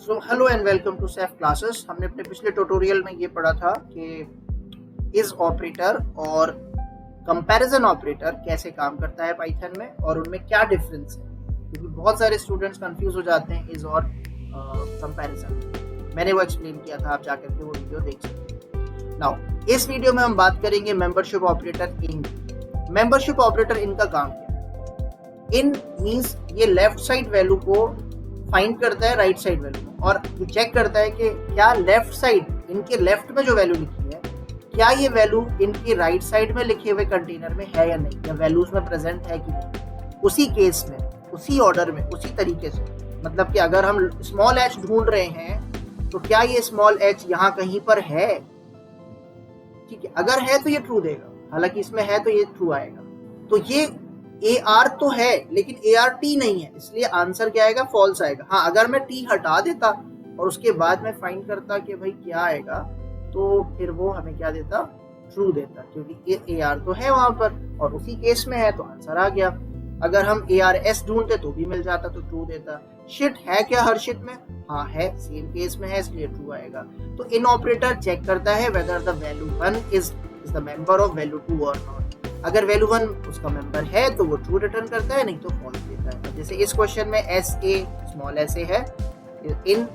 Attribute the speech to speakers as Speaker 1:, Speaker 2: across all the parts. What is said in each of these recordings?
Speaker 1: So hello and welcome to safe classes. हमने अपने पिछले ट्यूटोरियल में ये पढ़ा था कि इज ऑपरेटर और कंपैरिजन ऑपरेटर कैसे काम करता है पाइथन में और उनमें क्या डिफरेंस है, क्योंकि बहुत सारे स्टूडेंट्स कंफ्यूज हो जाते हैं इज और कंपैरिजन। मैंने वो एक्सप्लेन किया था, आप जाकर के वो वीडियो देख सकते हैं। नाउ इस वीडियो में हम बात करेंगे मेंबरशिप ऑपरेटर इन। मेंबरशिप ऑपरेटर इन का काम क्या है? इन मींस ये लेफ्ट साइड वैल्यू को फाइंड करता है राइट साइड वैल्यू और ये चेक करता है कि क्या लेफ्ट साइड, इनके लेफ्ट में जो वैल्यू लिखी है, क्या ये वैल्यू इनकी राइट साइड में लिखे हुए कंटेनर में है या नहीं, या वैल्यूज में प्रेजेंट है कि नहीं। उसी केस में, उसी ऑर्डर में, उसी तरीके से, मतलब कि अगर हम स्मॉल एच ढूंढ रहे हैं तो क्या ये स्मॉल एच यहाँ कहीं पर है, ठीक है। अगर है तो ये ट्रू देगा, हालांकि इसमें है तो ये ट्रू आएगा। तो ये AR तो है लेकिन AR T नहीं है, इसलिए आंसर क्या आएगा? फॉल्स आएगा। हाँ, अगर मैं T हटा देता और उसके बाद में फाइंड करता कि भाई क्या आएगा, तो फिर वो हमें क्या देता? ट्रू देता, क्योंकि ये AR तो है वहां पर और उसी केस में है तो आंसर आ गया। अगर हम ARS ढूंढते तो भी मिल जाता, तो ट्रू देता। शिट है क्या हर शिट में? हाँ है, सेम केस में है, इसलिए ट्रू आएगा। तो इन ऑपरेटर चेक करता है whether the value 1 is the member of value 2 और नॉट। अगर वैल्यू 1 उसका मेंबर है तो वो ट्रू रिटर्न करता है, नहीं तो फॉल्स देता है। जैसे इस क्वेश्चन में SA स्मॉल ऐसे है इन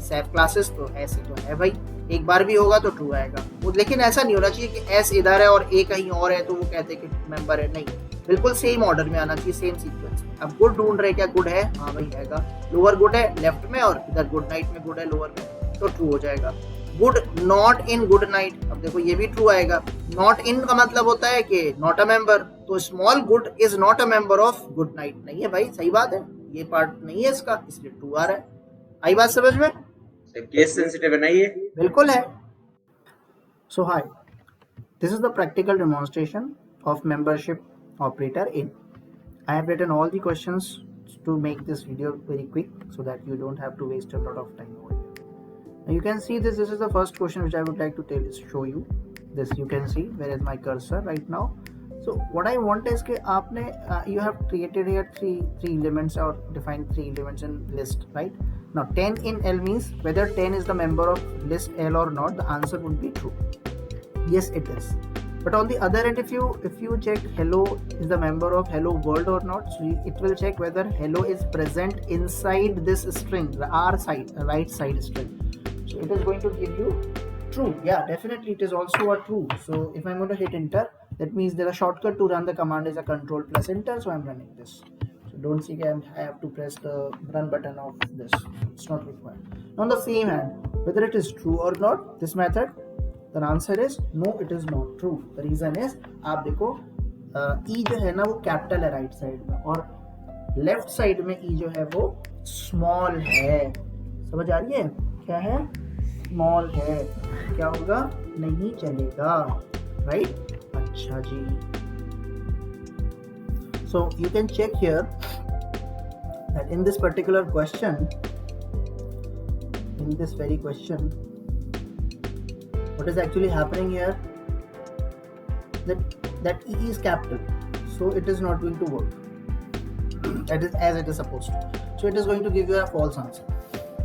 Speaker 1: सेफ क्लासेस, तो ऐसे तो है भाई, एक बार भी होगा तो ट्रू आएगा वो। लेकिन ऐसा नहीं होना चाहिए कि S इधर है और A कहीं और है तो वो कहते हैं कि मेंबर है, नहीं, बिल्कुल सेम ऑर्डर में आना चाहिए, सेम सीक्वेंस में। अब गुड ढूंढ रहे, क्या गुड है? हाँ भाई हैगा। लोअर गुड है लेफ्ट में और इधर गुड नाइट में गुड है लोअर में, तो ट्रू हो जाएगा। Good not in good night, अब देखो ये भी ट्रू आएगा। नॉट इन का मतलब होता है कि नॉट अ मेंबर, तो small good is not a member of good night, नहीं है भाई, सही बात है, ये पार्ट नहीं है इसका, इसलिए ट्रू आ रहा है। आई बात समझ में?
Speaker 2: केस सेंसिटिव है ना ये?
Speaker 1: बिल्कुल है। So hi, this is the practical demonstration of membership operator in. I have written all the questions to make this video very quick so that you don't have to waste a lot of time over here. Now you can see this is the first question which I would like to show you. This you can see, where is my cursor right now. So what I want is that आपने you have created here three elements or defined 3 elements in list, right? Now 10 in L means whether 10 is the member of list L or not, the answer would be true. Yes, it is. But on the other end, if you check hello is the member of hello world or not, so it will check whether hello is present inside this string, the R side, the right side string. So it is going to give you true. Yeah, definitely it is also a true. So if I'm going to hit enter, that means there a shortcut to run the command is a control plus enter. So I'm running this. So don't see I have to press the run button of this. It's not required. On the same hand, whether it is true or not, this method, the answer is no, it is not true. The reason is, आप देखो E जो है ना वो capital है right side में, और left side में E जो है वो स्मॉल है। समझ आ रही है? क्या है? स्मॉल है। क्या होगा? नहीं चलेगा, राइट? अच्छा जी। So you can check here that in this particular question, in this very question, what is actually happening here, that E is capital, so it is not going to work. That is as it is supposed to. So it is going to give you a false answer.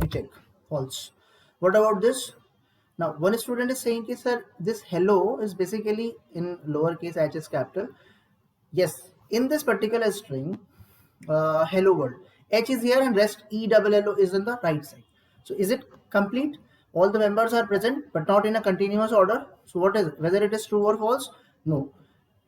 Speaker 1: You check false. What about this? Now one student is saying कि sir this hello is basically in lowercase h is capital. Yes, in this particular string hello world, h is here and rest E double L O is on the right side. So is it complete? All the members are present but not in a continuous order. So what is it? Whether it is true or false? No,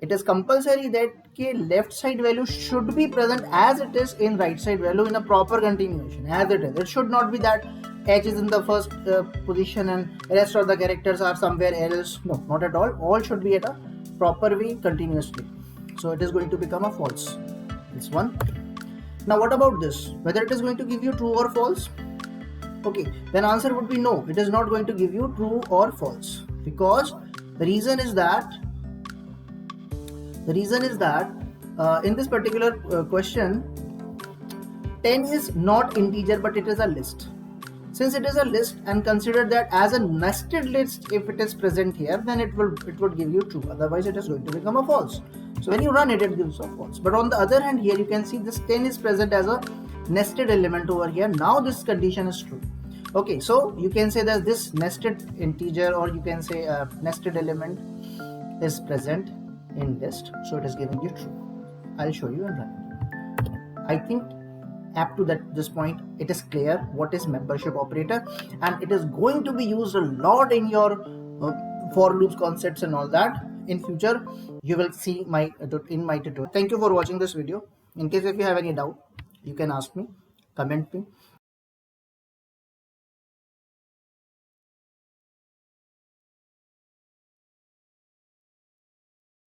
Speaker 1: it is compulsory that the left side value should be present as it is in right side value in a proper continuation, as it is. It should not be that h is in the first position and rest of the characters are somewhere else. No, not at all. All should be at a proper way continuously. So it is going to become a false. This one. Now what about this? Whether it is going to give you true or false? Okay, then answer would be no, it is not going to give you true or false, because the reason is that in this particular question 10 is not integer but it is a list. Since it is a list and consider that as a nested list, if it is present here, then it would give you true, otherwise it is going to become a false. So when you run it, it gives a false. But on the other hand, here you can see this 10 is present as a nested element over here. Now this condition is true. Okay, so you can say that this nested integer, or you can say a nested element, is present in list, so it is giving you true. I'll show you and run it. I think up to this point it is clear what is membership operator, and it is going to be used a lot in your for loops concepts and all that. In future you will see in my tutorial. Thank you for watching this video. In case if you have any doubt, you can ask me, comment me,